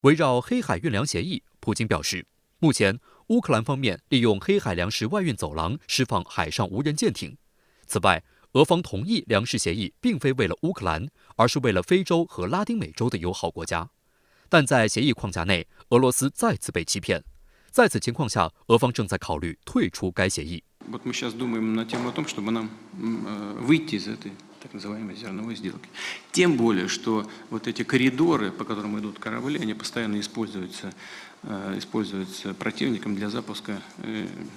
围绕黑海运粮协议，普京表示，目前乌克兰方面利用黑海粮食外运走廊释放海上无人舰艇。此外，俄方同意粮食协议并非为了乌克兰，而是为了非洲和拉丁美洲的友好国家。但在协议框架内，俄罗斯再次被欺骗。在此情况下，俄方正在考虑退出该协议。так называемой зерновой сделки. Тем более, что вот эти коридоры, по которым идут корабли, они постоянно используются противником для запуска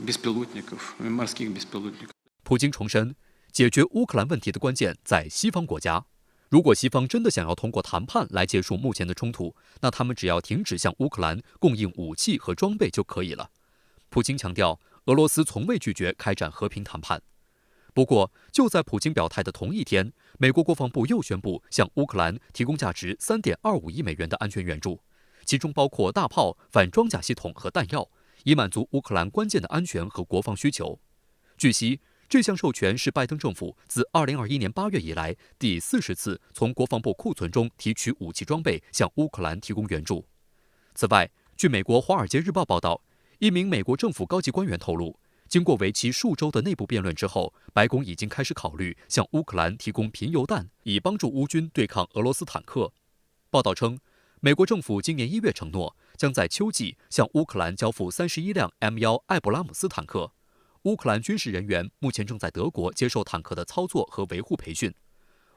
беспилотников, морских беспилотников. 普京重申，解决乌克兰问题的关键在西方国家。如果西方真的想要通过谈判来结束目前的冲突，那他们只要停止向乌克兰供应武器和装备就可以了。普京强调，俄罗斯从未拒绝开展和平谈判。不过，就在普京表态的同一天，美国国防部又宣布向乌克兰提供价值3.25亿美元的安全援助，其中包括大炮、反装甲系统和弹药，以满足乌克兰关键的安全和国防需求。据悉，这项授权是拜登政府自2021年8月以来第40次从国防部库存中提取武器装备向乌克兰提供援助。此外，据美国《华尔街日报》报道，一名美国政府高级官员透露，经过为期数周的内部辩论之后，白宫已经开始考虑向乌克兰提供贫铀弹，以帮助乌军对抗俄罗斯坦克。报道称，美国政府今年1月承诺，将在秋季向乌克兰交付31辆 M1艾布拉姆斯坦克。乌克兰军事人员目前正在德国接受坦克的操作和维护培训。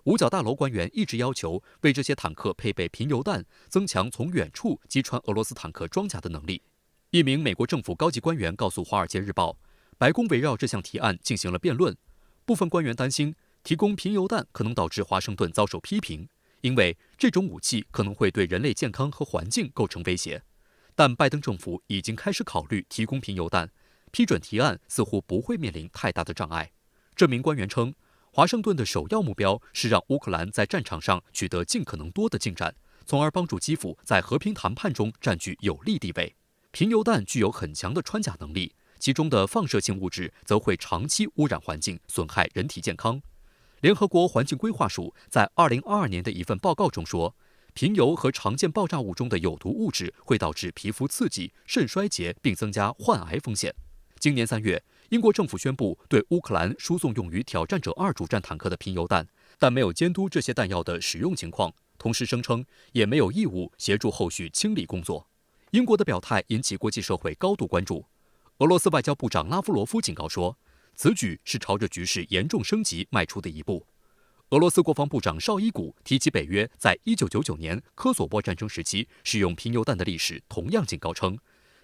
五角大楼官员一直要求为这些坦克配备贫铀弹，增强从远处击穿俄罗斯坦克装甲的能力。一名美国政府高级官员告诉《华尔街日报》，白宫围绕这项提案进行了辩论。部分官员担心，提供贫铀弹可能导致华盛顿遭受批评，因为这种武器可能会对人类健康和环境构成威胁。但拜登政府已经开始考虑提供贫铀弹，批准提案似乎不会面临太大的障碍。这名官员称，华盛顿的首要目标是让乌克兰在战场上取得尽可能多的进展，从而帮助基辅在和平谈判中占据有利地位。贫铀弹具有很强的穿甲能力，其中的放射性物质则会长期污染环境，损害人体健康。联合国环境规划署在2022年的一份报告中说，贫铀和常见爆炸物中的有毒物质会导致皮肤刺激、肾衰竭，并增加患癌风险。今年3月，英国政府宣布对乌克兰输送用于挑战者2主战坦克的贫铀弹，但没有监督这些弹药的使用情况，同时声称也没有义务协助后续清理工作。英国的表态引起国际社会高度关注。俄罗斯外交部长拉夫罗夫警告说，此举是朝着局势严重升级迈出的一步。俄罗斯国防部长绍伊古提起北约在1999年科索沃战争时期使用贫铀弹的历史，同样警告称，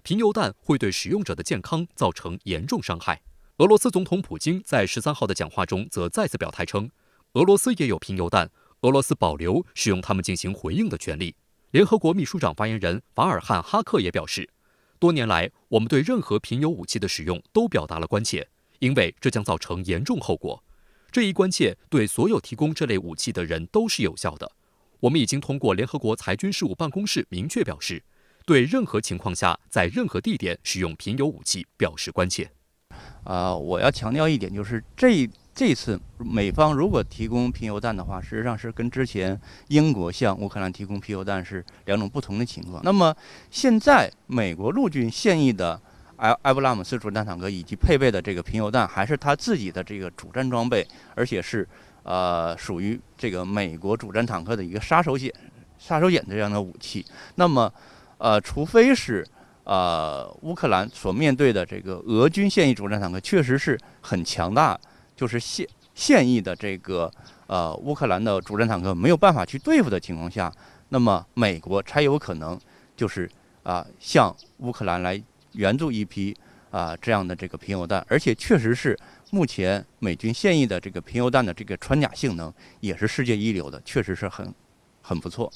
贫铀弹会对使用者的健康造成严重伤害。俄罗斯总统普京在13号的讲话中则再次表态称，俄罗斯也有贫铀弹，俄罗斯保留使用它们进行回应的权利。联合国秘书长发言人法尔汉哈克也表示，多年来我们对任何贫铀武器的使用都表达了关切，因为这将造成严重后果。这一关切对所有提供这类武器的人都是有效的。我们已经通过联合国裁军事务办公室明确表示，对任何情况下在任何地点使用贫铀武器表示关切。我要强调一点，就是这次美方如果提供贫铀弹的话，事实上是跟之前英国向乌克兰提供贫铀弹是两种不同的情况。那么现在美国陆军现役的埃布拉姆斯主战坦克以及配备的这个贫铀弹，还是他自己的这个主战装备，而且是属于这个美国主战坦克的一个杀手锏这样的武器。那么除非是乌克兰所面对的这个俄军现役主战坦克确实是很强大，就是现役的这个乌克兰的主战坦克没有办法去对付的情况下，那么美国才有可能就是向乌克兰来援助一批这样的这个贫铀弹，而且确实是目前美军现役的这个贫铀弹的这个穿甲性能也是世界一流的，确实是很不错。